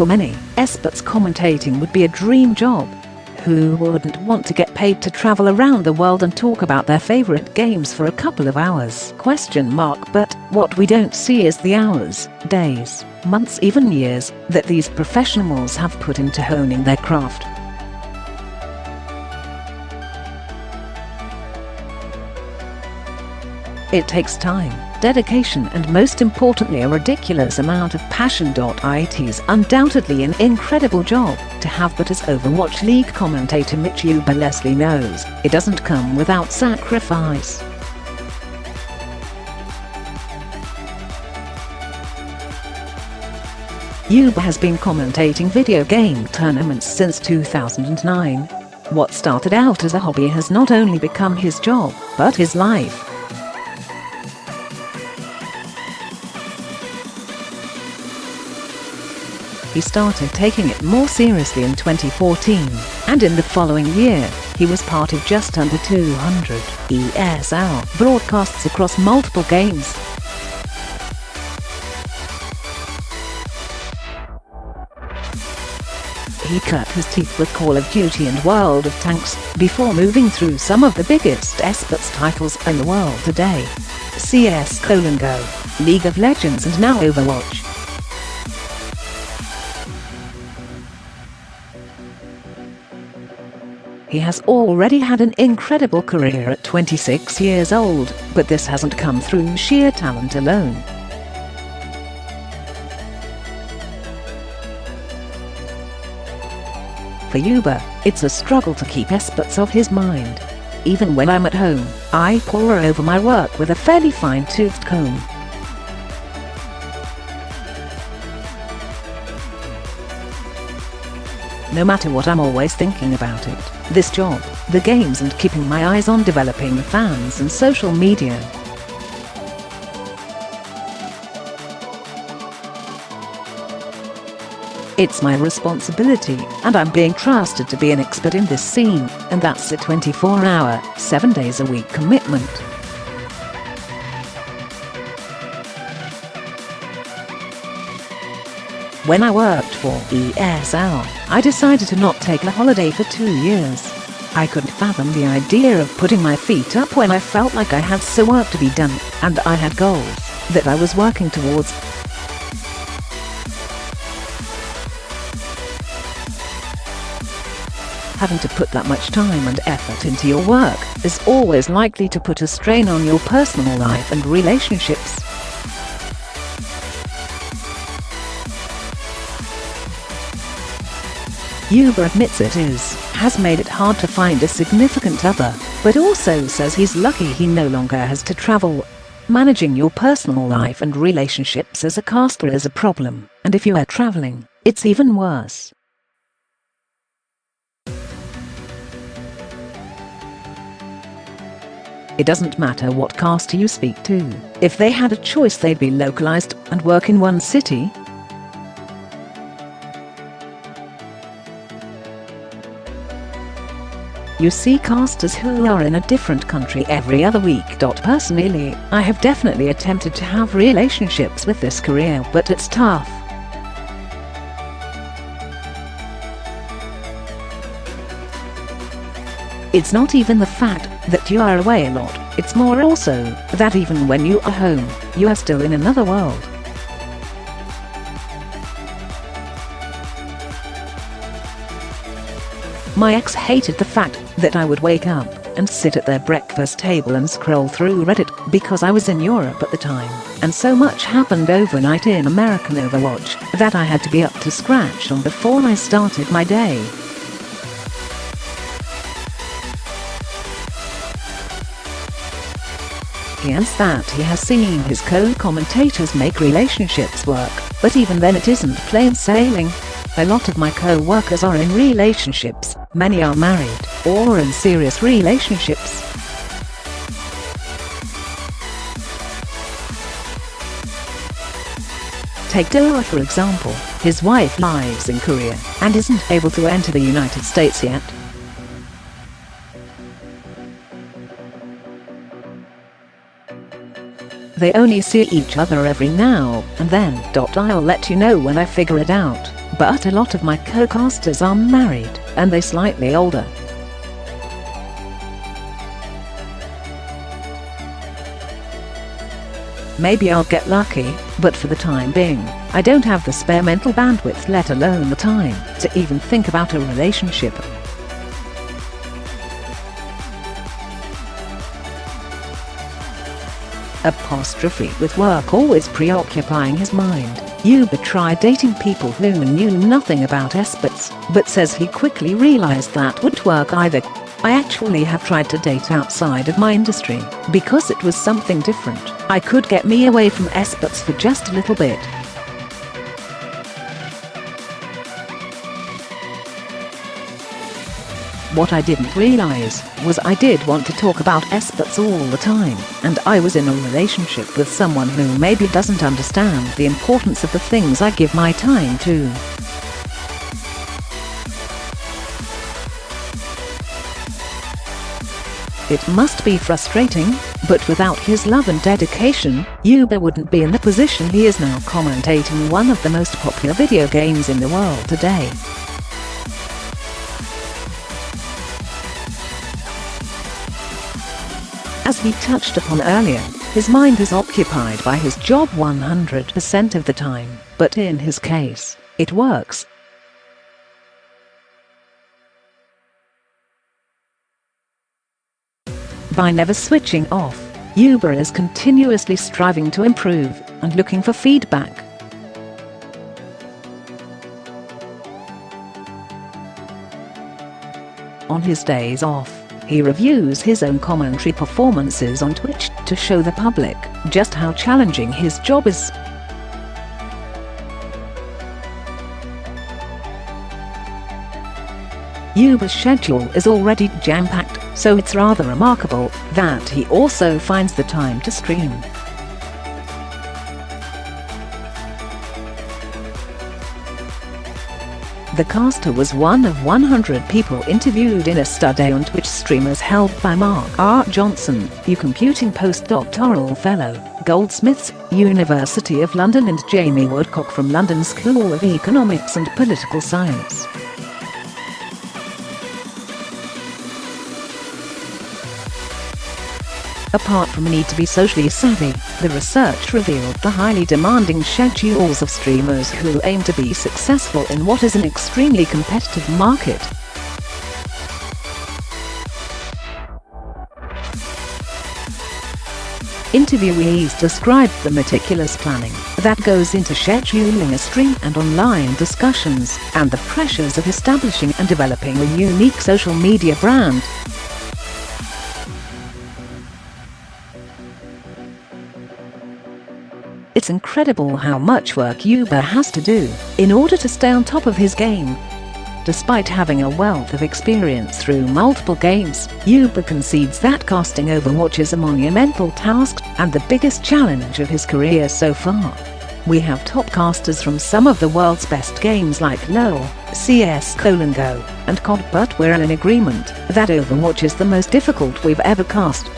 For many, experts commentating would be a dream job. Who wouldn't want to get paid to travel around the world and talk about their favorite games for a couple of hours? But what we don't see is the hours, days, months, even years that these professionals have put into honing their craft. It takes time, dedication, and most importantly a ridiculous amount of passion. It is undoubtedly an incredible job to have, but as Overwatch League commentator Mitch Uber Leslie knows, it doesn't come without sacrifice. Uber has been commentating video game tournaments since 2009. What started out as a hobby has not only become his job, but his life. He started taking it more seriously in 2014, and in the following year, he was part of just under 200 ESL broadcasts across multiple games. He cut his teeth with Call of Duty and World of Tanks, before moving through some of the biggest esports titles in the world today: CS::GO, League of Legends, and now Overwatch. He has already had an incredible career at 26 years old, but this hasn't come through sheer talent alone. For Uber, it's a struggle to keep esports off his mind. Even when I'm at home, I pore over my work with a fairly fine-toothed comb. No matter what, I'm always thinking about it: this job, the games, and keeping my eyes on developing fans and social media. It's my responsibility, and I'm being trusted to be an expert in this scene, and that's a 24-hour, 7 days a week commitment. When I worked for ESL, I decided to not take a holiday for 2 years. I couldn't fathom the idea of putting my feet up when I felt like I had so much to be done, and I had goals that I was working towards. Having to put that much time and effort into your work is always likely to put a strain on your personal life and relationships. Uber admits has made it hard to find a significant other, but also says he's lucky he no longer has to travel. Managing your personal life and relationships as a caster is a problem, and if you are traveling, it's even worse. It doesn't matter what caster you speak to. If they had a choice, they'd be localized and work in one city. You see casters who are in a different country every other week. Personally, I have definitely attempted to have relationships with this career, but it's tough. It's not even the fact that you are away a lot, it's more also that even when you are home, you are still in another world. My ex hated the fact that I would wake up and sit at their breakfast table and scroll through Reddit because I was in Europe at the time, and so much happened overnight in American Overwatch that I had to be up to scratch on before I started my day. He adds that he has seen his co-commentators make relationships work, but even then it isn't plain sailing. A lot of my co-workers are in relationships, many are married, or in serious relationships. Take Doa for example. His wife lives in Korea and isn't able to enter the United States yet. They only see each other every now and then. I'll let you know when I figure it out. but a lot of my co-casters are married, and they're slightly older. Maybe I'll get lucky, but for the time being, I don't have the spare mental bandwidth, let alone the time, to even think about a relationship. Apostrophe with work always preoccupying his mind, Uber tried dating people who knew nothing about esports, but says he quickly realized that wouldn't work either. I actually have tried to date outside of my industry, because it was something different. I could get me away from esports for just a little bit. What I didn't realize was I did want to talk about esports all the time, and I was in a relationship with someone who maybe doesn't understand the importance of the things I give my time to. It must be frustrating, but without his love and dedication, Uber wouldn't be in the position he is now, commentating one of the most popular video games in the world today. As he touched upon earlier, his mind is occupied by his job 100% of the time, but in his case, it works. By never switching off, Uber is continuously striving to improve and looking for feedback. On his days off, he reviews his own commentary performances on Twitch to show the public just how challenging his job is. Uber's schedule is already jam-packed, so it's rather remarkable that he also finds the time to stream. The caster was one of 100 people interviewed in a study on Twitch streamers held by Mark R. Johnson, U Computing postdoctoral fellow, Goldsmiths, University of London, and Jamie Woodcock from London School of Economics and Political Science. Apart from a need to be socially savvy, the research revealed the highly demanding schedules of streamers who aim to be successful in what is an extremely competitive market. Interviewees described the meticulous planning that goes into scheduling a stream and online discussions, and the pressures of establishing and developing a unique social media brand. It's incredible how much work Uber has to do in order to stay on top of his game. Despite having a wealth of experience through multiple games, Uber concedes that casting Overwatch is a monumental task and the biggest challenge of his career so far. We have top casters from some of the world's best games like LoL, CS:GO, and COD, but we're in agreement that Overwatch is the most difficult we've ever cast.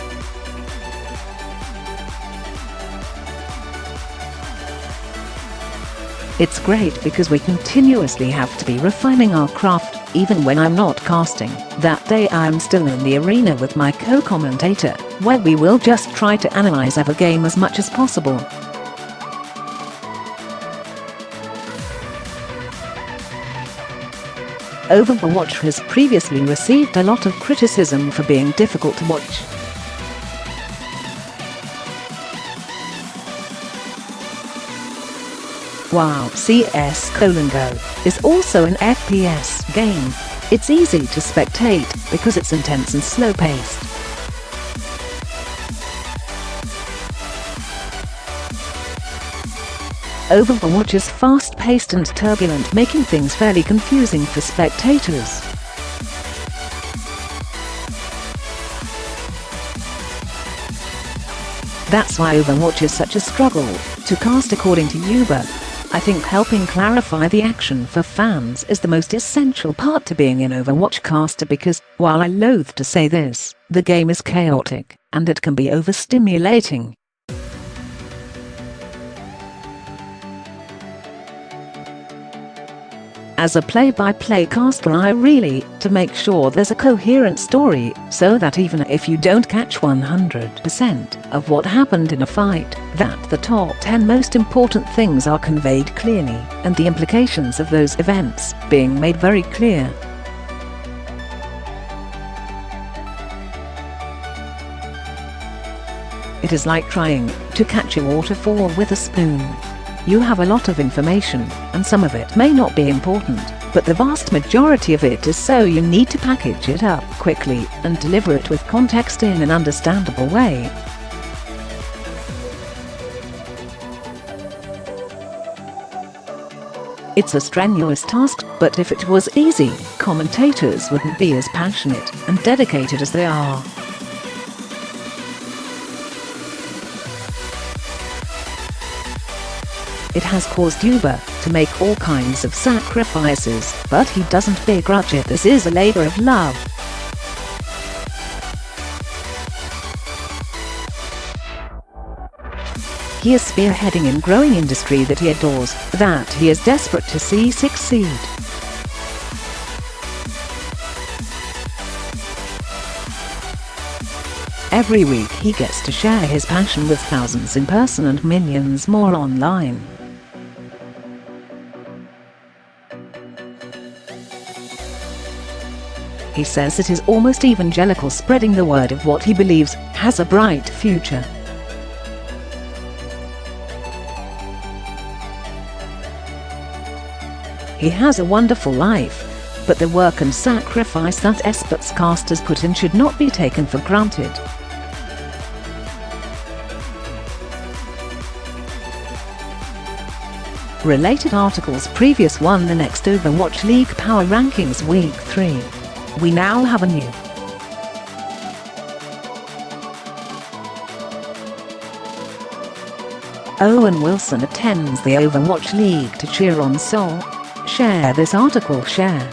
It's great because we continuously have to be refining our craft. Even when I'm not casting, that day I'm still in the arena with my co-commentator, where we will just try to analyze every game as much as possible. Overwatch has previously received a lot of criticism for being difficult to watch. While CS:GO is also an FPS game, it's easy to spectate because it's intense and slow-paced. Overwatch is fast-paced and turbulent, making things fairly confusing for spectators. That's why Overwatch is such a struggle to cast, according to Uber. I think helping clarify the action for fans is the most essential part to being an Overwatch caster because, while I loathe to say this, the game is chaotic, and it can be overstimulating. As a play-by-play caster, I really to make sure there's a coherent story, so that even if you don't catch 100% of what happened in a fight, that the top 10 most important things are conveyed clearly, and the implications of those events being made very clear. It is like trying to catch a waterfall with a spoon. You have a lot of information, and some of it may not be important, but the vast majority of it is, so you need to package it up quickly and deliver it with context in an understandable way. It's a strenuous task, but if it was easy, commentators wouldn't be as passionate and dedicated as they are. It has caused Uber to make all kinds of sacrifices, but he doesn't begrudge it. This is a labor of love. He is spearheading in growing industry that he adores, that he is desperate to see succeed. Every week he gets to share his passion with thousands in person and millions more online. He says it is almost evangelical, spreading the word of what he believes has a bright future. He has a wonderful life, but the work and sacrifice that esportscasters put in should not be taken for granted. Related articles: previous one, the next Overwatch League Power Rankings Week 3. We now have a new Owen Wilson attends the Overwatch League to cheer on Seoul. Share this article. Share.